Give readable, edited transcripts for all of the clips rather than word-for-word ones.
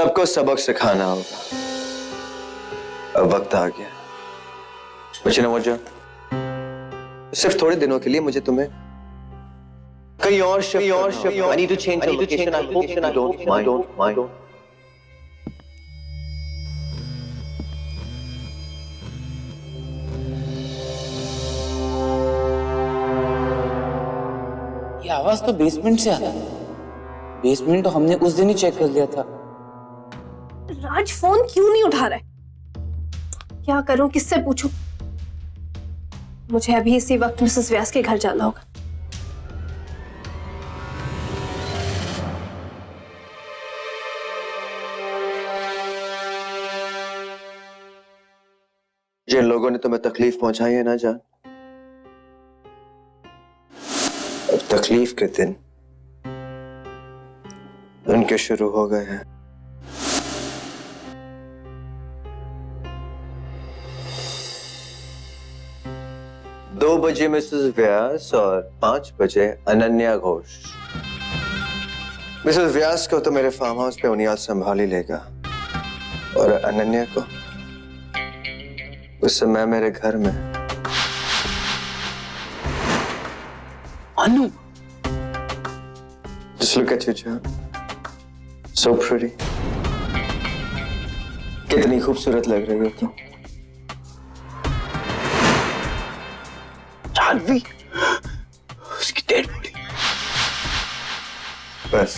सबको सबक सिखाना होगा। अब वक्त आ गया। बच्चे ना जो सिर्फ थोड़े दिनों के लिए मुझे तुम्हें कहीं और shift I need to change the location. I hope you don't mind. ये आवाज तो बेसमेंट से आता है। बेसमेंट तो हमने उस दिन ही चेक कर लिया था। राज फोन क्यों नहीं उठा रहा है? क्या करूं, किससे पूछूं? मुझे अभी इसी वक्त मिसेस व्यास के घर जाना होगा। जिन लोगों ने तुम्हें तकलीफ पहुंचाई है ना जान, अब तकलीफ के दिन उनके शुरू हो गए हैं। दो बजे मिसेस व्यास और 5 बजे अनन्या घोष। मिसेस व्यास को तो मेरे फार्म हाउस पे उनियाल संभाल ही लेगा और अनन्या को उस समय मेरे घर में। अनु, Just look at you, John. So pretty. कितनी खूबसूरत लग रही हो तुम। जानवी, उसकी डेड बॉडी। बस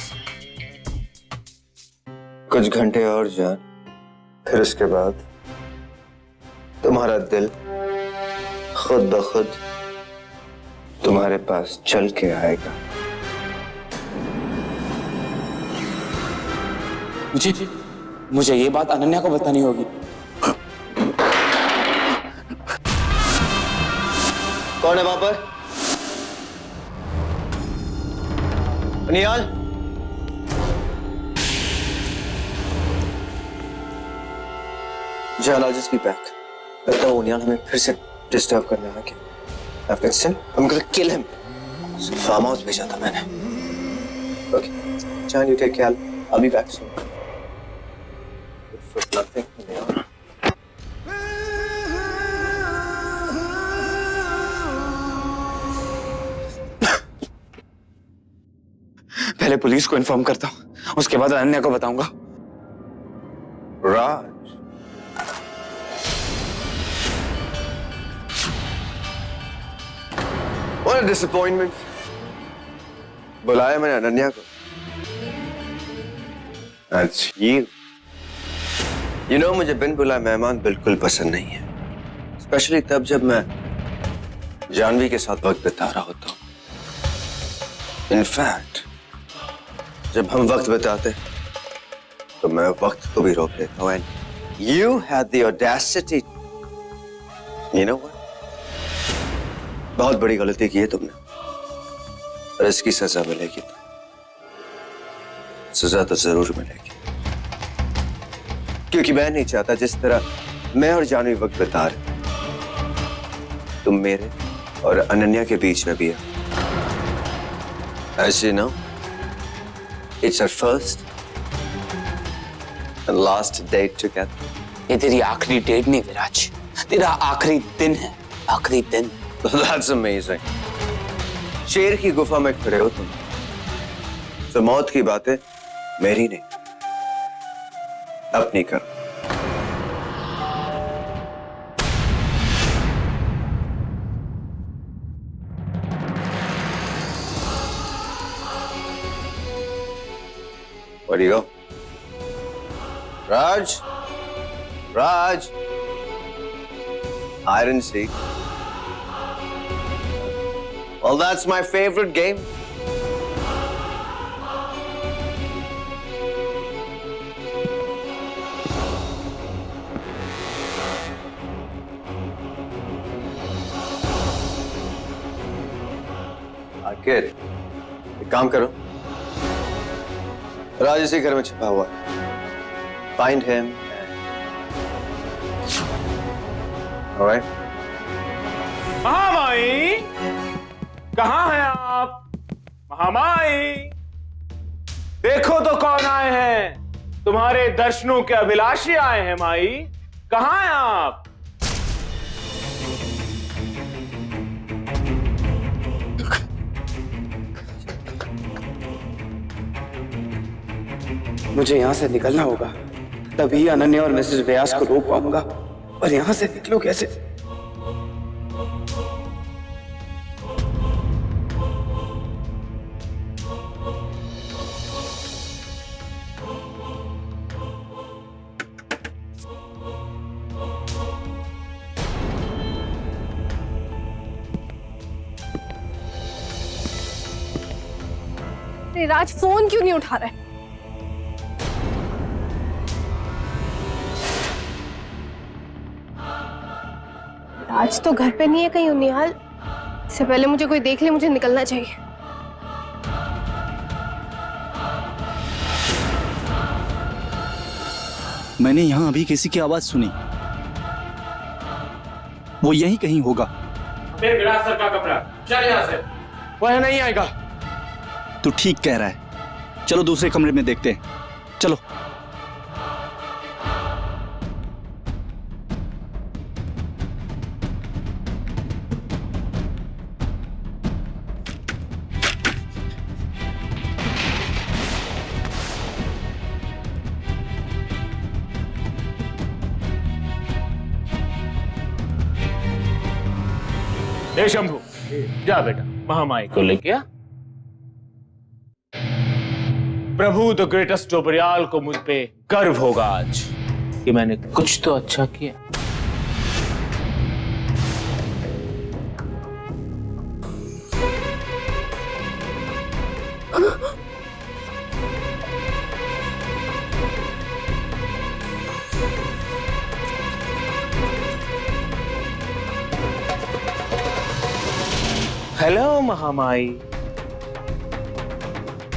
कुछ घंटे और जान, फिर उसके बाद तुम्हारा दिल खुद ब खुद तुम्हारे पास चल के आएगा। मुझे ये बात अनन्या को बतानी होगी। कौन है वहां पर? निहाल, I'll just be back. लगता है निहाल हमें फिर से डिस्टर्ब करने लगे। I'm gonna kill him. Farm house भेजा था मैंने। Okay, John, you take care. I'll be back soon. For nothing, Niall. पहले पुलिस को इन्फॉर्म करता हूँ, उसके बाद अनन्या को बताऊंगा। राज, what a disappointment. बुलाया मैंने अनन्या को। That's you. You know, मुझे बिन बुलाए मेहमान बिल्कुल पसंद नहीं है, स्पेशली तब जब मैं जानवी के साथ वक्त बिता रहा होता हूं। इनफैक्ट जब हम वक्त बिताते तो मैं वक्त को भी रोक लेता हूं। And you had the audacity, you know what? बहुत बड़ी गलती की है तुमने और इसकी सजा मिलेगी। सजा तो जरूर मिलेगी, क्योंकि मैं नहीं चाहता जिस तरह मैं और जानवी वक्त बिता रहे तुम मेरे और अनन्या के बीच में भी है। As you know, it's our first and last date together. ये तेरी आखिरी डेट नहीं विराज, तेरा आखिरी दिन है, आखिरी दिन। That's amazing. शेर की गुफा में खड़े हो तुम, तो मौत की बातें मेरी नहीं अपनी करो। Where do you go? Raj? Raj? Hide and seek. Well, that's my favorite game. Kid, एक काम करो, राज इसी घर में छिपा हुआ है। Find him. All right? Mahamai, कहाँ हैं आप? महामाई, देखो तो कौन आए हैं। तुम्हारे दर्शनों के अभिलाषी आए हैं माई। कहां हैं आप? मुझे यहाँ से निकलना होगा, तभी अनन्या और मिसेस व्यास को रोक पाऊंगा। और यहाँ से निकलो कैसे? अरे राज फोन क्यों नहीं उठा रहा है? राज तो घर पे नहीं है, कहीं उनियाल। इससे पहले मुझे कोई देख ले, मुझे निकलना चाहिए। मैंने यहां अभी किसी की आवाज सुनी, वो यहीं कहीं होगा। मेरे विराट सर का कमरा, चल यहां से। वह नहीं आएगा। तू ठीक कह रहा है, चलो दूसरे कमरे में देखते हैं, चलो। हे शंभू, जा बेटा महामाई को लेके आ। प्रभु द ग्रेटेस्ट डोबरियाल को मुझ पे गर्व होगा आज कि मैंने कुछ तो अच्छा किया। हेलो महामाई,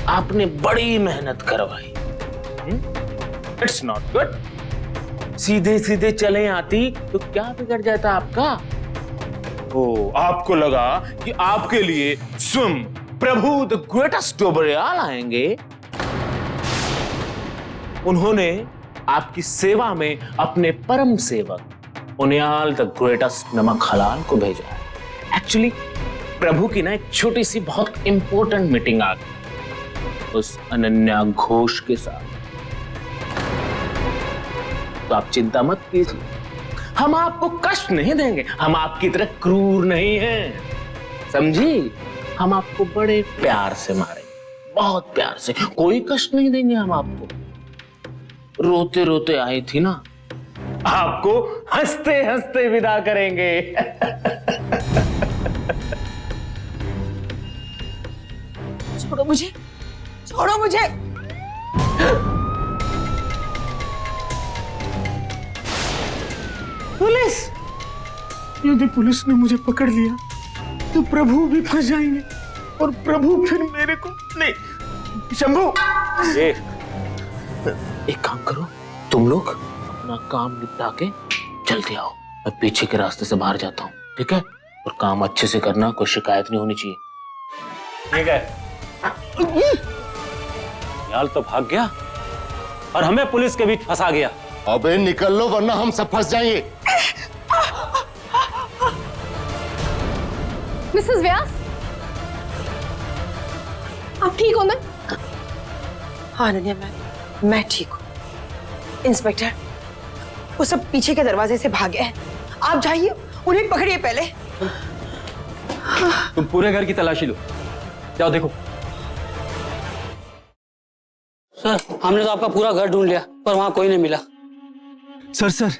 आपने बड़ी मेहनत करवाई। It's not good. सीधे सीधे चले आती तो क्या बिगड़ जाता आपका? ओ, आपको लगा कि आपके लिए स्वयं प्रभु द ग्रेटेस्ट डोबरियाल आएंगे। उन्होंने आपकी सेवा में अपने परम सेवक उनियाल द ग्रेटेस्ट नमक हलाल को भेजा है। एक्चुअली प्रभु की ना एक छोटी सी बहुत इंपॉर्टेंट मीटिंग आ गई उस अनन्या घोष के साथ। तो आप चिंता मत कीजिए, हम आपको कष्ट नहीं देंगे। हम आपकी तरह क्रूर नहीं हैं, समझी? हम आपको बड़े प्यार से मारेंगे, बहुत प्यार से। कोई कष्ट नहीं देंगे हम आपको। रोते रोते आई थी ना, आपको हंसते हंसते विदा करेंगे। छोड़ो मुझे, छोड़ो मुझे। पुलिस! यदि पुलिस ने मुझे पकड़ लिया तो प्रभु भी फंस जाएंगे और प्रभु फिर मेरे को नहीं। शंभू, एक काम करो, तुम लोग अपना काम निपटा के जल्दी आओ। मैं पीछे के रास्ते से बाहर जाता हूँ, ठीक है? और काम अच्छे से करना, कोई शिकायत नहीं होनी चाहिए, ठीक है? याल तो भाग गया और हमें पुलिस के बीच फंसा गया। अबे निकल लो वरना हम सब फंस जाएंगे। मिसेस व्यास, आप ठीक हो ना? हाँ अनन्या, मैं ठीक हूँ। इंस्पेक्टर, वो सब पीछे के दरवाजे से भागे हैं। आप जाइए, उन्हें पकड़िए पहले। तुम पूरे घर की तलाशी लो, जाओ देखो। सर, हमने तो आपका पूरा घर ढूंढ लिया पर वहां कोई नहीं मिला। सर,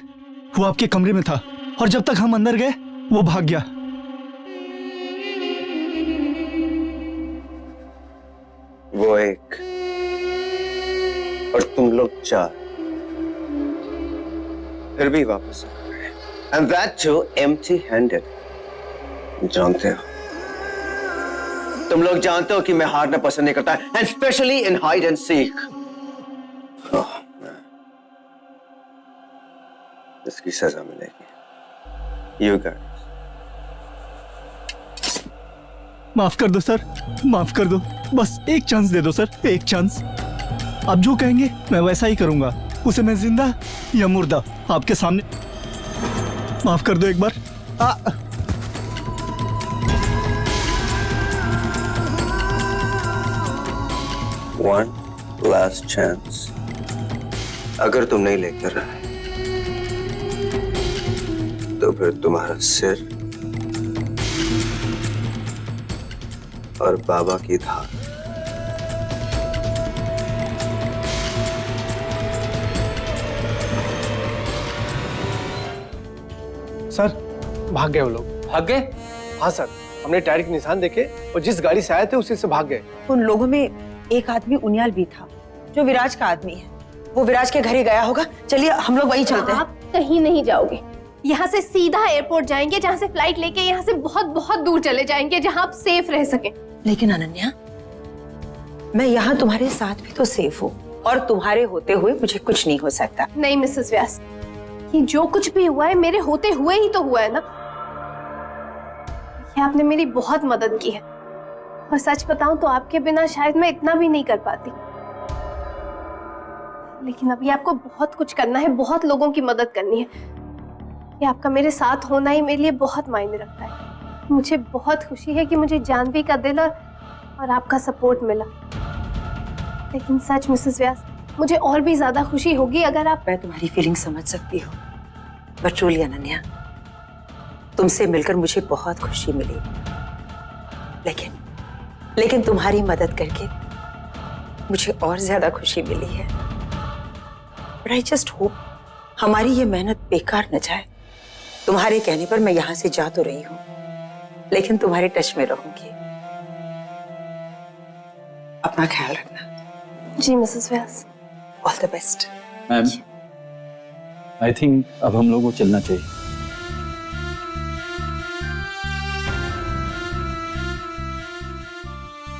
वो आपके कमरे में था और जब तक हम अंदर गए वो भाग गया। वो एक और तुम लोग चार, फिर भी वापस आ गए, and that too empty-handed। जानते हो, तुम लोग जानते हो कि मैं हारना पसंद नहीं करता, and especially in hide and seek। इसकी सजा मिलेगी। You guys। माफ कर दो सर, माफ कर दो, बस एक चांस दे दो सर, एक चांस। आप जो कहेंगे मैं वैसा ही करूंगा। उसे मैं जिंदा या मुर्दा आपके सामने। माफ कर दो एक बार। One last chance. अगर तुम नहीं लेकर रहे तो फिर तुम्हारा सिर और बाबा की धार। सर भाग गए वो लोग। भाग गए? हाँ सर, हमने टायर के निशान देखे और जिस गाड़ी से आए थे उसी से भाग गए। उन लोगों में एक आदमी उनियाल भी था जो विराज का आदमी है। वो विराज के घर ही गया होगा। चलिए हम लोग वहीं चलते हैं। आप कहीं नहीं जाओगे। यहाँ से सीधा एयरपोर्ट जाएंगे, जहाँ से फ्लाइट लेके यहाँ से बहुत बहुत दूर चले जाएंगे, जहाँ आप सेफ रह सके। लेकिन अनन्या, मैं यहाँ तुम्हारे साथ भी तो सेफ हूँ और तुम्हारे होते हुए मुझे कुछ नहीं हो सकता। नहीं मिसेस व्यास, ये जो कुछ भी हुआ है मेरे होते हुए ही तो हुआ है ना। ये आपने मेरी बहुत मदद की है और सच बताऊं तो आपके बिना शायद मैं इतना भी नहीं कर पाती। लेकिन अभी आपको बहुत कुछ करना है, बहुत लोगों की मदद करनी है। ये आपका मेरे साथ होना ही मेरे लिए बहुत मायने रखता है। मुझे बहुत खुशी है कि मुझे जानवी का दिल और आपका सपोर्ट मिला। लेकिन सच मिसेस व्यास, मुझे और भी ज्यादा खुशी होगी अगर आप। मैं तुम्हारी फीलिंग समझ सकती हूँ, बट ट्रूली अनन्या, तुमसे मिलकर मुझे बहुत खुशी मिली। लेकिन तुम्हारी मदद करके मुझे और ज्यादा खुशी मिली है। बट आई जस्ट होप हमारी ये मेहनत बेकार न जाए। तुम्हारे कहने पर मैं यहाँ से जा तो रही हूँ, लेकिन तुम्हारे टच में रहूंगी। अपना ख्याल रखना। जी Mrs Vyas. All the best. Ma'am, I think अब हम लोगों को चलना चाहिए।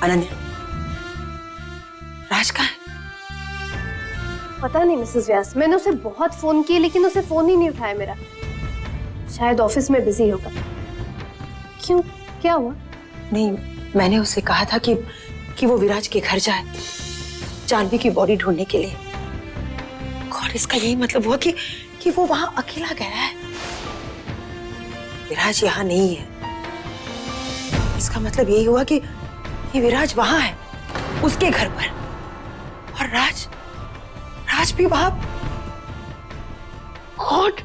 अनन्या, राज कहाँ है? पता नहीं मिसेस व्यास, मैंने उसे बहुत फोन किए लेकिन उसे फोन ही नहीं उठाया मेरा। शायद ऑफिस में बिजी होगा। क्यों, क्या हुआ? नहीं, मैंने उसे कहा था कि वो विराज के घर जाए जानवी की बॉडी ढूंढने के लिए। गॉड, इसका यही मतलब हुआ कि वो वहां अकेला गया है। विराज यहाँ नहीं है। इसका मतलब यही हुआ कि विराज वहां है, उसके घर पर, और राज भी वहां। गॉड,